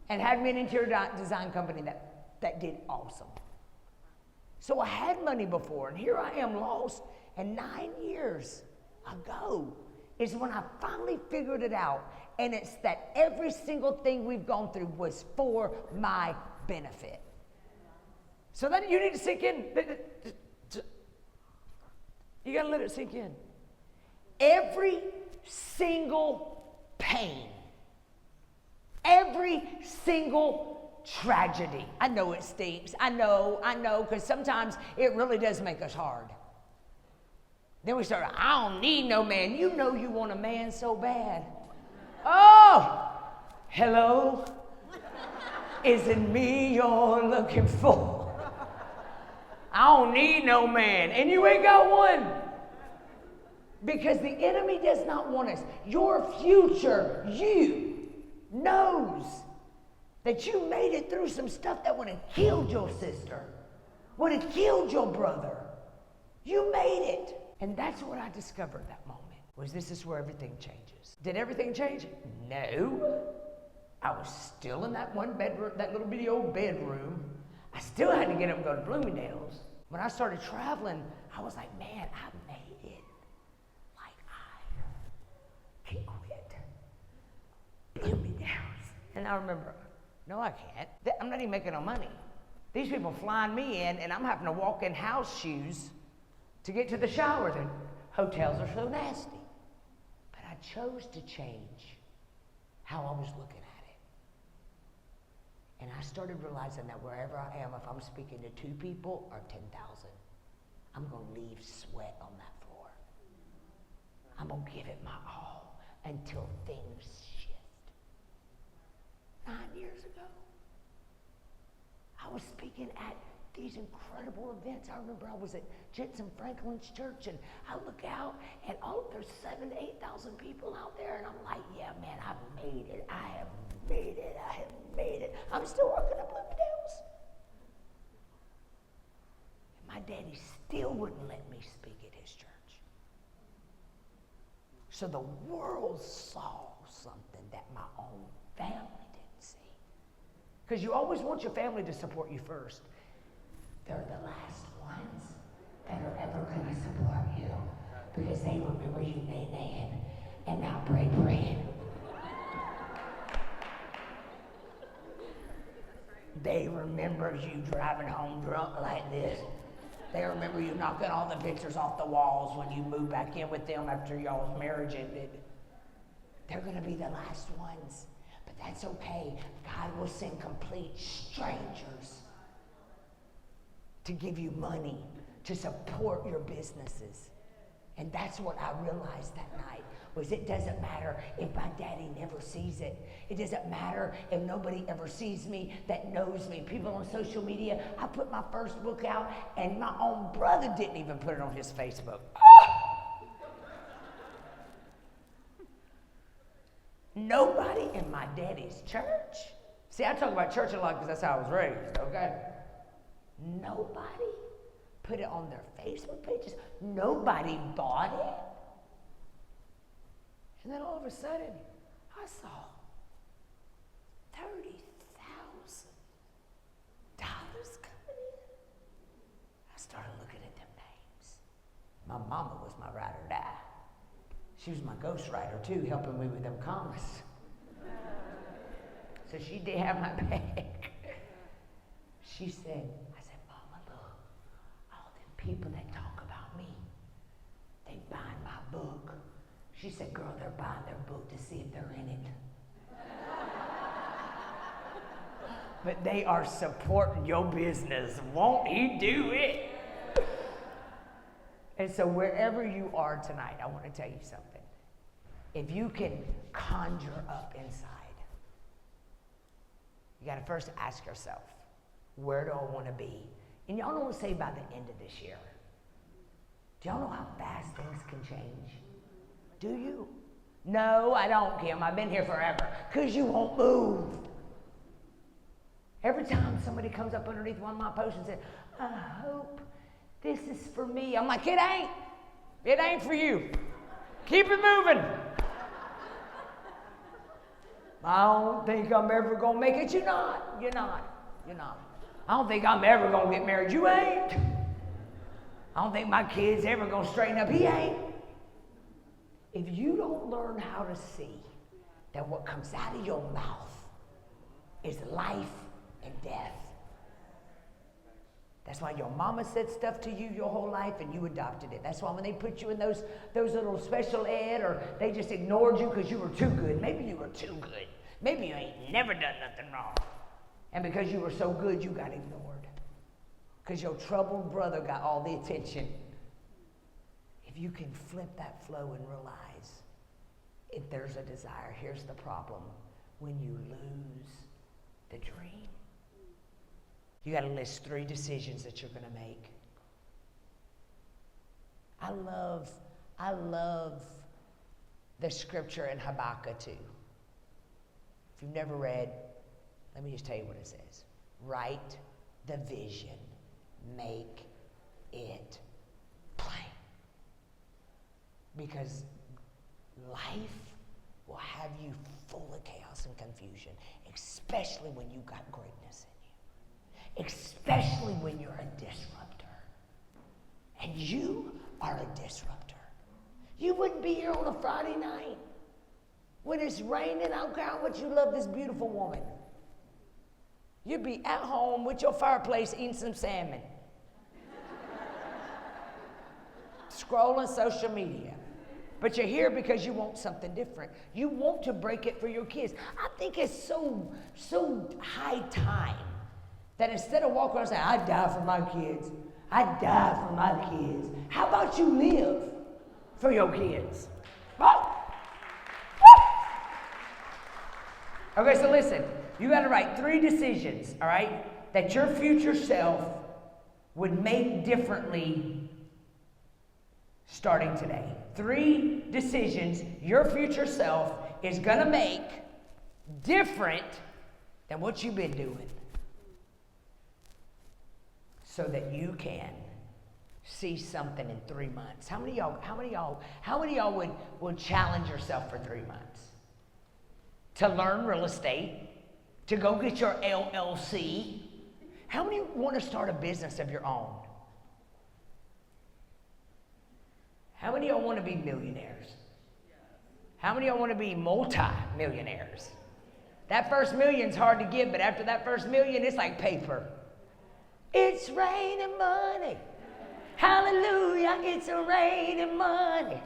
S1: and had me an interior design company that did awesome. So I had money before, and here I am lost. And 9 years ago is when I finally figured it out. And it's that every single thing we've gone through was for my benefit. So then you need to sink in. You got to let it sink in. Every single pain, every single tragedy. I know it stinks. I know, because sometimes it really does make us hard. Then we start, I don't need no man. You know you want a man so bad. Oh, hello? Is it me you're looking for? I don't need no man. And you ain't got one. Because the enemy does not want us. Your future, you, knows that you made it through some stuff that would have killed your sister, would have killed your brother. You made it. And that's what I discovered that moment, was this is where everything changes. Did everything change? No. I was still in that one bedroom, that little bitty old bedroom. I still had to get up and go to Bloomingdale's. When I started traveling, I was like, man, I made it. Like, I can quit Bloomingdale's. And I remember, no, I can't. I'm not even making no money. These people flying me in, and I'm having to walk in house shoes to get to the shower. The hotels are so nasty. But I chose to change how I was looking at it. And I started realizing that wherever I am, if I'm speaking to 2 people or 10,000, I'm going to leave sweat on that floor. I'm going to give it my all until things shift. 9 years ago, I was speaking at these incredible events. I remember I was at Jensen Franklin's church, and I look out, and there's 7,000 to 8,000 people out there, and I'm like, yeah, man, I've made it. I have made it. I have made it. I'm still working at Bloomingdale's. And my daddy still wouldn't let me speak at his church. So the world saw something that my own family didn't see. Because you always want your family to support you first. They're the last ones that are ever going to support you because they remember you nay-naying and not pray-praying. They remember you driving home drunk like this. They remember you knocking all the pictures off the walls when you move back in with them after y'all's marriage ended. They're going to be the last ones. But that's okay. God will send complete strangers to give you money, to support your businesses. And that's what I realized that night, was it doesn't matter if my daddy never sees it. It doesn't matter if nobody ever sees me that knows me. People on social media, I put my first book out, and my own brother didn't even put it on his Facebook. Nobody in my daddy's church. See, I talk about church a lot because that's how I was raised, okay? Nobody put it on their Facebook pages. Nobody bought it. And then all of a sudden, I saw $30,000 coming in. I started looking at them names. My mama was my ride or die. She was my ghostwriter too, helping me with them commas. So she did have my back. She said, people that talk about me, they buying my book. She said, girl, they're buying their book to see if they're in it. But they are supporting your business. Won't he do it? And so wherever you are tonight, I want to tell you something. If you can conjure up inside, you got to first ask yourself, where do I want to be? And y'all don't say by the end of this year. Do y'all know how fast things can change? Do you? No, I don't, Kim. I've been here forever. Because you won't move. Every time somebody comes up underneath one of my posts and says, I hope this is for me. I'm like, it ain't. It ain't for you. Keep it moving. I don't think I'm ever going to make it. You're not. You're not. You're not. I don't think I'm ever going to get married. You ain't. I don't think my kid's ever going to straighten up. He ain't. If you don't learn how to see that what comes out of your mouth is life and death. That's why your mama said stuff to you your whole life and you adopted it. That's why when they put you in those little special ed or they just ignored you because you were too good. Maybe you were too good. Maybe you ain't never done nothing wrong. And because you were so good, you got ignored. Because your troubled brother got all the attention. If you can flip that flow and realize if there's a desire, here's the problem. When you lose the dream, you got to list 3 decisions that you're going to make. I love the scripture in Habakkuk 2. If you've never read, let me just tell you what it says. Write the vision. Make it plain. Because life will have you full of chaos and confusion, especially when you got greatness in you. Especially when you're a disruptor. And you are a disruptor. You wouldn't be here on a Friday night when it's raining. I don't care how much you love this beautiful woman. You'd be at home with your fireplace eating some salmon. Scrolling social media. But you're here because you want something different. You want to break it for your kids. I think it's so high time that instead of walking around saying, I die for my kids. I die for my kids. How about you live for your kids? Oh. Okay, so listen. You got to write 3 decisions, all right, that your future self would make differently starting today. 3 decisions your future self is going to make different than what you've been doing so that you can see something in 3 months. How many of y'all would challenge yourself for 3 months? To learn real estate, to go get your LLC. How many want to start a business of your own? How many of y'all want to be millionaires? How many of y'all want to be multi-millionaires? That first million's hard to get, but after that first million, it's like paper. It's raining money. Hallelujah, it's raining money.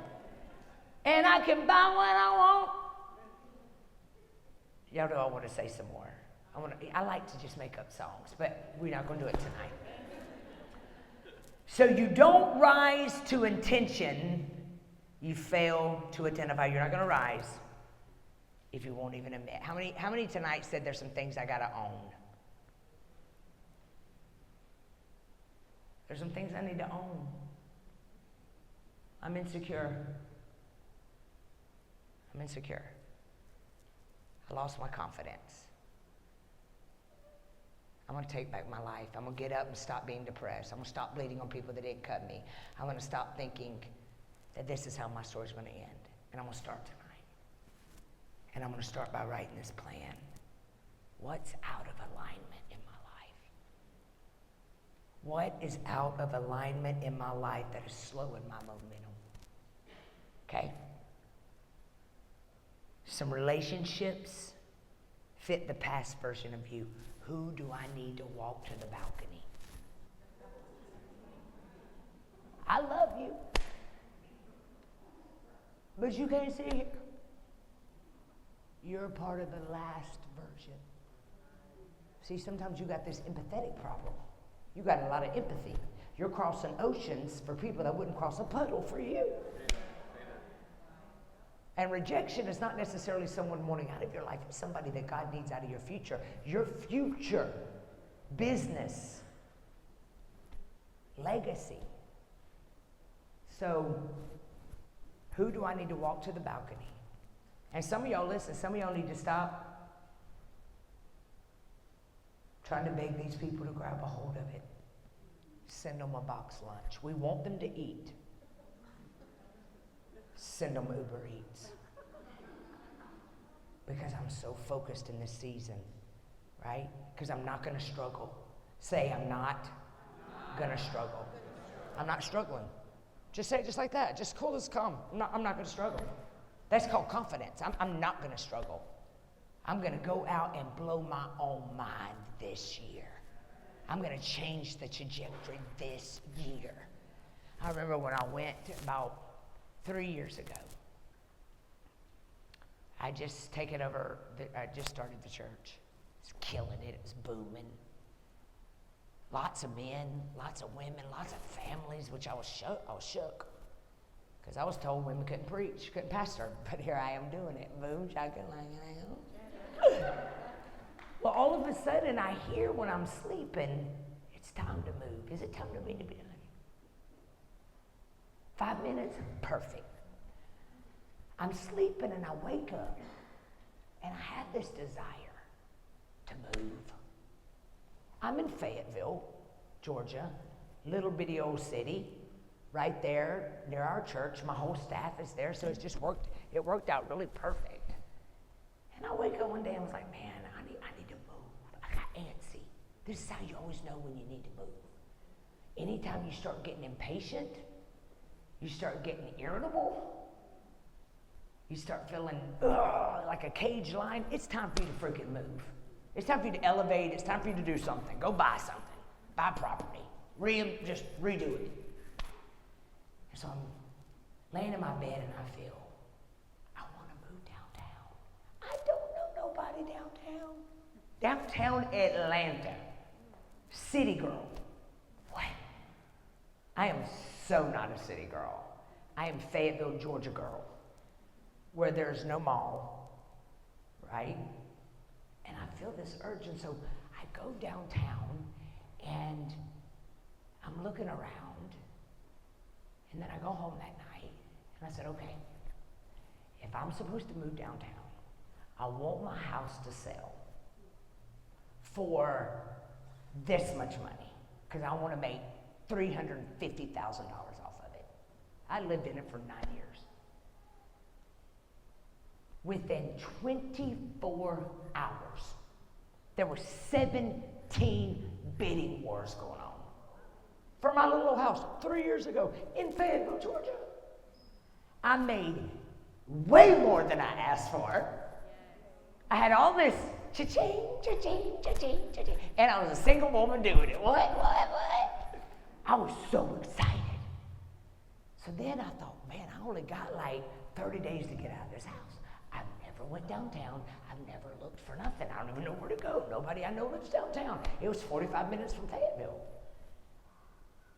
S1: And I can buy what I want. Y'all know I want to say some more. I like to just make up songs, but we're not going to do it tonight. So you don't rise to intention, you fail to identify. You're not going to rise if you won't even admit. How many tonight said there's some things I got to own? There's some things I need to own. I'm insecure. I lost my confidence. I'm going to take back my life. I'm going to get up and stop being depressed. I'm going to stop bleeding on people that didn't cut me. I'm going to stop thinking that this is how my story's going to end. And I'm going to start tonight. And I'm going to start by writing this plan. What's out of alignment in my life? What is out of alignment in my life that is slowing my momentum? Okay? Some relationships fit the past version of you. Who do I need to walk to the balcony? I love you. But you can't sit here. You're part of the last version. See, sometimes you got this empathetic problem. You got a lot of empathy. You're crossing oceans for people that wouldn't cross a puddle for you. And rejection is not necessarily someone wanting out of your life. It's somebody that God needs out of your future. Your future, business, legacy. So, who do I need to walk to the balcony? And some of y'all, listen, some of y'all need to stop trying to beg these people to grab a hold of it. Send them a box lunch. We want them to eat. Send them Uber Eats. Because I'm so focused in this season, right? Because I'm not going to struggle. Say, I'm not going to struggle. I'm not struggling. Just say it just like that. Just cool as calm. I'm not going to struggle. That's called confidence. I'm not going to struggle. I'm going to go out and blow my own mind this year. I'm going to change the trajectory this year. I remember when I went about 3 years ago. I just started the church. It's killing it. It was booming. Lots of men, lots of women, lots of families, which I was shook. Because I was told women couldn't preach, couldn't pastor. But here I am doing it. Boom, shaking like Well, all of a sudden I hear when I'm sleeping, it's time to move. Is it time to be in the building? 5 minutes? Perfect. I'm sleeping and I wake up and I have this desire to move. I'm in Fayetteville, Georgia, little bitty old city, right there near our church. My whole staff is there, so it worked out really perfect. And I wake up one day and I was like, man, I need to move. I got antsy. This is how you always know when you need to move. Anytime you start getting impatient, you start getting irritable, you start feeling like a cage lion, it's time for you to freaking move. It's time for you to elevate. It's time for you to do something. Go buy something. Buy property. Just redo it. And so I'm laying in my bed and I feel, I want to move downtown. I don't know nobody downtown. Downtown Atlanta. City girl. What? I am so not a city girl. I am Fayetteville, Georgia girl, where there's no mall, right? And I feel this urge, and so I go downtown, and I'm looking around, and then I go home that night, and I said, okay, if I'm supposed to move downtown, I want my house to sell for this much money, because I want to make $350,000 off of it. I lived in it for 9 years. Within 24 hours, there were 17 bidding wars going on for my little old house 3 years ago in Fayetteville, Georgia. I made way more than I asked for. I had all this cha-ching, cha-ching, cha-ching, cha-ching, and I was a single woman doing it. What? I was so excited. So then I thought, man, I only got like 30 days to get out of this house. I've never went downtown. I've never looked for nothing. I don't even know where to go. Nobody I know lives downtown. It was 45 minutes from Fayetteville.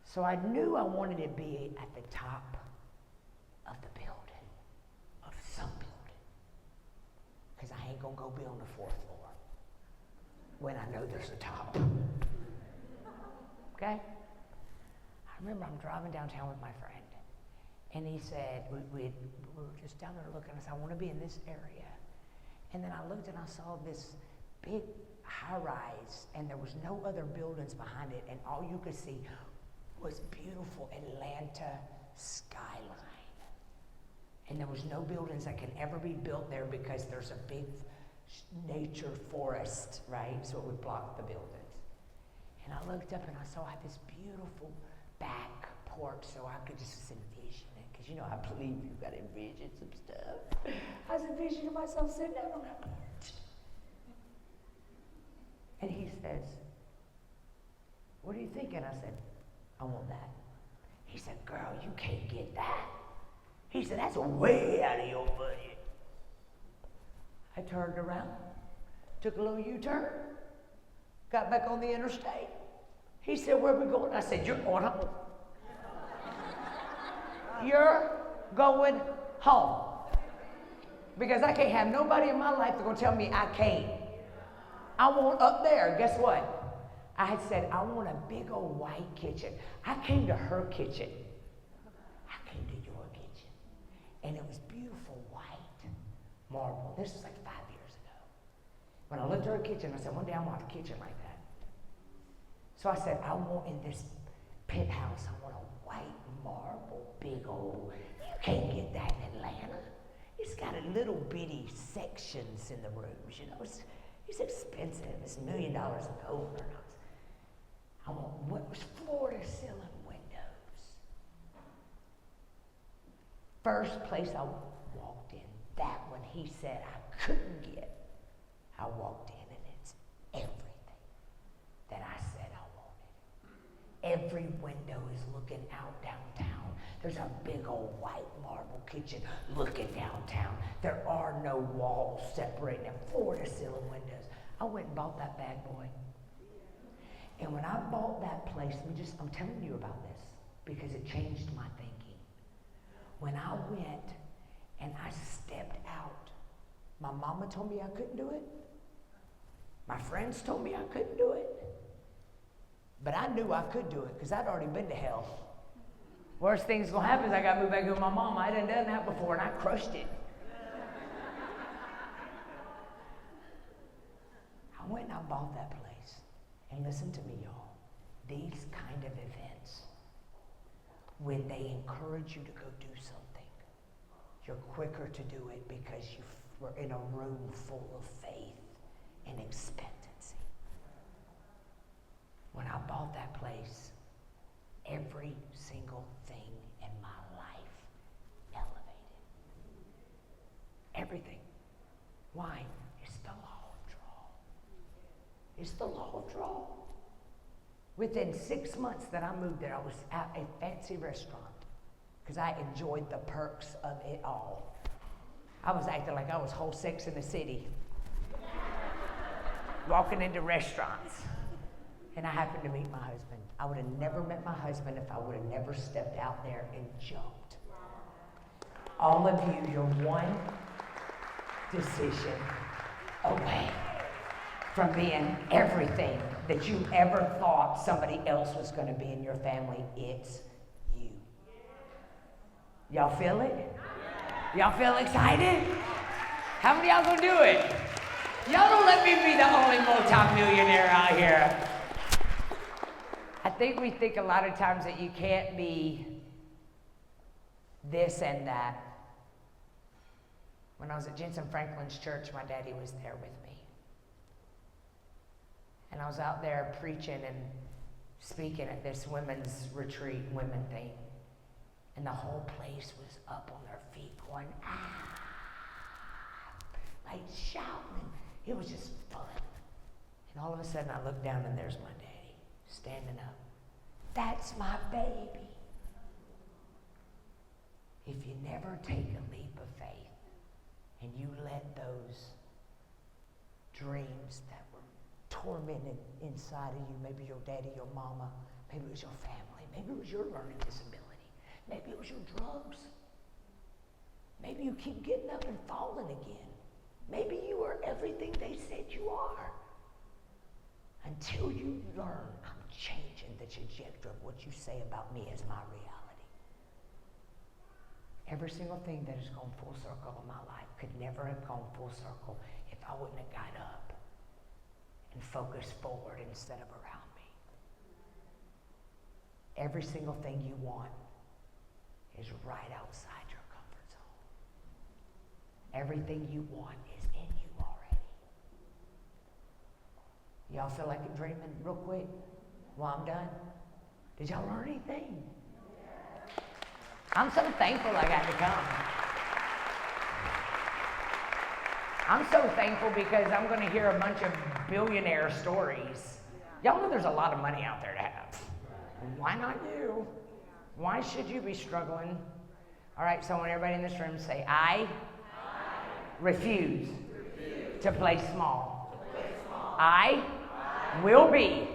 S1: So I knew I wanted to be at the top of the building, of some building. Because I ain't going to go be on the 4th floor when I know there's a top. Okay? I remember I'm driving downtown with my friend. And he said, we were just down there looking. I said, I want to be in this area. And then I looked and I saw this big high rise, and there was no other buildings behind it, and all you could see was beautiful Atlanta skyline. And there was no buildings that can ever be built there because there's a big nature forest, right? So it would block the buildings. And I looked up and I saw I had this beautiful back porch, so I could just envision it. Because you know, I believe you got to envision some stuff. I was envisioning myself sitting down on that porch. And he says, what are you thinking? I said, I want that. He said, girl, you can't get that. He said, that's way out of your budget. I turned around, took a little U-turn, got back on the interstate. He said, where are we going? I said, you're going home. You're going home. Because I can't have nobody in my life that's going to tell me I can't. I want up there. Guess what? I had said, I want a big old white kitchen. I came to her kitchen. I Marble. This was like 5 years ago. When I looked at her kitchen, I said, one day I want a kitchen like that. So I said, I want in this pit house, I want a white marble, big old, you can't get that in Atlanta. It's got a little bitty sections in the rooms, you know, it's expensive, it's $1 million and over. I want what was floor to ceiling windows. First place I walked in, that one he said I couldn't get, I walked in and it's everything that I said I wanted. Every window is looking out downtown. There's a big old white marble kitchen looking downtown. There are no walls separating them, floor to ceiling windows. I went and bought that bad boy. And when I bought that place, I'm telling you about this because it changed my thinking. When I went and I stepped out, my mama told me I couldn't do it. My friends told me I couldn't do it. But I knew I could do it because I'd already been to hell. Worst thing's gonna happen is I gotta move back with my mom. I hadn't done that before and I crushed it. I went and I bought that place. And listen to me, y'all. These kind of events, when they encourage you to go do something, you're quicker to do it because you were in a room full of faith and expectancy. When I bought that place, every single thing in my life elevated. Everything. Why? It's the law of draw. It's the law of draw. Within 6 months that I moved there, I was at a fancy restaurant because I enjoyed the perks of it all. I was acting like I was whole Sex in the City, walking into restaurants. And I happened to meet my husband. I would have never met my husband if I would have never stepped out there and jumped. All of you, you're one decision away from being everything that you ever thought somebody else was going to be in your family. It's you. Y'all feel it? Y'all feel excited? How many of y'all gonna do it? Y'all don't let me be the only multi-millionaire out here. I think we think a lot of times that you can't be this and that. When I was at Jensen Franklin's church, my daddy was there with me. And I was out there preaching and speaking at this women's retreat, women thing. And the whole place was up on their feet going, ah, like shouting. It was just fun. And all of a sudden I looked down and there's my daddy standing up. That's my baby. If you never take a leap of faith and you let those dreams that were tormented inside of you, maybe your daddy, your mama, maybe it was your family, maybe it was your learning disability, maybe it was your drugs, maybe you keep getting up and falling again, maybe you are everything they said you are. Until you learn, I'm changing the trajectory of what you say about me as my reality. Every single thing that has gone full circle in my life could never have gone full circle if I wouldn't have got up and focused forward instead of around me. Every single thing you want is right outside your comfort zone. Everything you want is in you already. Y'all feel like dreaming real quick while I'm done? Did y'all learn anything? I'm so thankful I got to come. I'm so thankful because I'm going to hear a bunch of billionaire stories. Y'all know there's a lot of money out there to have. Why not you? Why should you be struggling? All right, so I want everybody in this room to say, I refuse to play small. I will be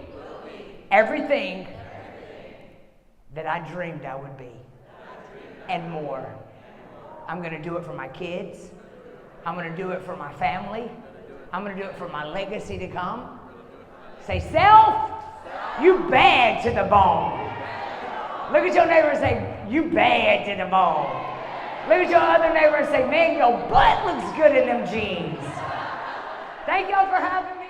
S1: everything that I dreamed I would be and more. I'm going to do it for my kids. I'm going to do it for my family. I'm going to do it for my legacy to come. Say, self, you bad to the bone. Look at your neighbor and say, you bad to the bone. Look at your other neighbor and say, man, your butt looks good in them jeans. Thank y'all for having me.